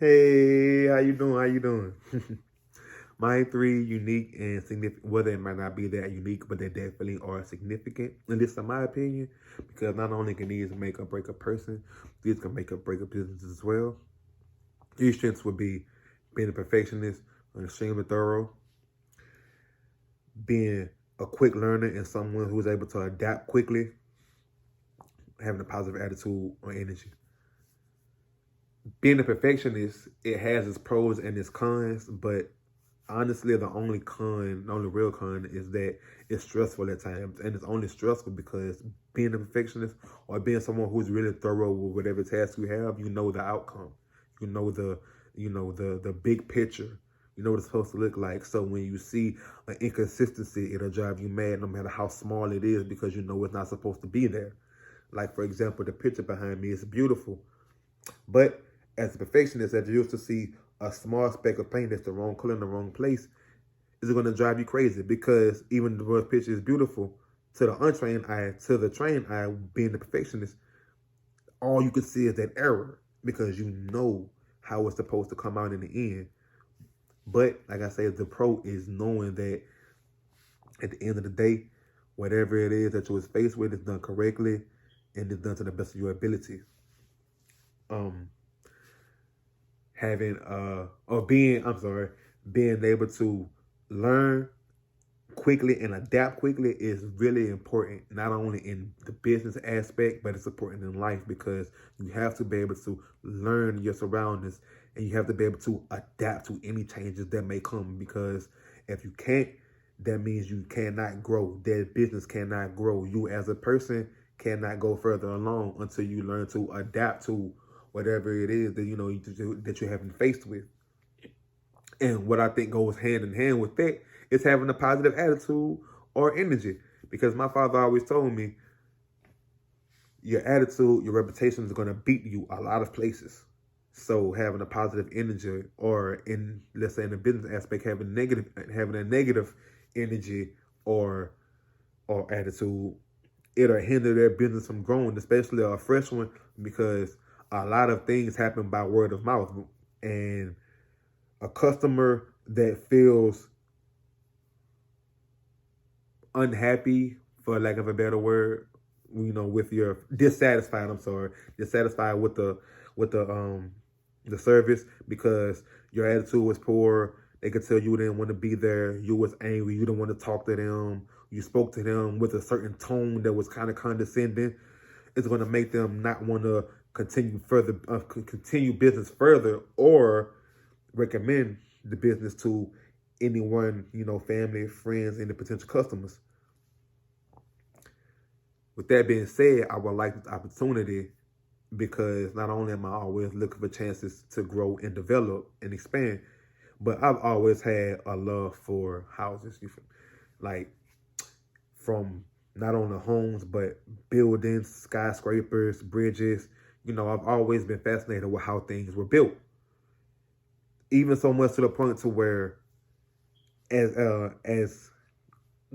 Hey, how you doing? How you doing? My three unique and significant, whether it might not be that unique, but they definitely are significant. And this, in my opinion, because not only can these make or break a person, these can make or break a business as well. These strengths would be being a perfectionist, extremely thorough, being a quick learner and someone who is able to adapt quickly, having a positive attitude or energy. Being a perfectionist, it has its pros and its cons, but honestly, the only real con is that it's stressful at times. And it's only stressful because being a perfectionist or being someone who's really thorough with whatever task you have, you know the outcome. You know the big picture. You know what it's supposed to look like. So when you see an inconsistency, it'll drive you mad no matter how small it is because you know it's not supposed to be there. Like, for example, the picture behind me is beautiful. But as a perfectionist, as you used to see a small speck of paint that's the wrong color in the wrong place, is going to drive you crazy because even the first picture is beautiful to the untrained eye, to the trained eye, being the perfectionist, all you can see is that error because you know how it's supposed to come out in the end. But like I said, the pro is knowing that at the end of the day, whatever it is that you was faced with is done correctly and is done to the best of your ability. Um, having or being I'm sorry, being able to learn quickly and adapt quickly is really important, not only in the business aspect, but it's important in life because you have to be able to learn your surroundings and you have to be able to adapt to any changes that may come because if you can't, that means you cannot grow. That business cannot grow. You as a person cannot go further along until you learn to adapt to whatever it is that that you're having faced with. And what I think goes hand in hand with that is having a positive attitude or energy. Because my father always told me, your attitude, your reputation is going to beat you a lot of places. So having a positive energy, or in let's say in the business aspect, having a negative energy or attitude, it'll hinder their business from growing, especially a fresh one, because a lot of things happen by word of mouth. And a customer that feels unhappy, for lack of a better word, with your dissatisfied, dissatisfied with the service because your attitude was poor. They could tell you didn't want to be there. You was angry. You didn't want to talk to them. You spoke to them with a certain tone that was kind of condescending. It's going to make them not want to continue business further, or recommend the business to anyone, family, friends, and the potential customers. With that being said, I would like this opportunity because not only am I always looking for chances to grow and develop and expand, but I've always had a love for houses. Like, from not only homes, but buildings, skyscrapers, bridges. I've always been fascinated with how things were built. Even so much to the point to where, as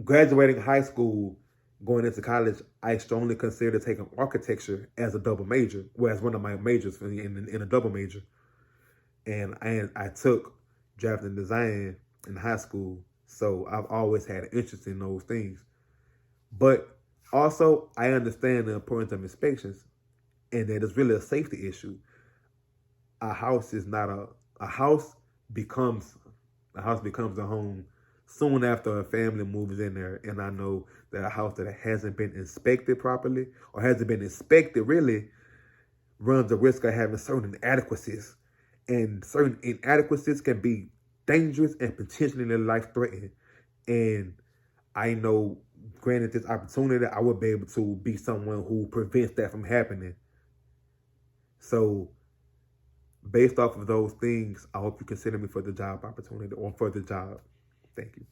graduating high school, going into college, I strongly considered taking architecture as a double major, well, as one of my majors in a double major. And I took drafting design in high school, so I've always had an interest in those things. But also, I understand the importance of inspections, and that it's really a safety issue. A house is not a house becomes a house becomes a home soon after a family moves in there. And I know that a house that hasn't been inspected properly or hasn't been inspected really runs the risk of having certain inadequacies. And certain inadequacies can be dangerous and potentially life threatening. And I know, granted this opportunity, I would be able to be someone who prevents that from happening. So based off of those things, I hope you consider me for the job opportunity or for the job. Thank you.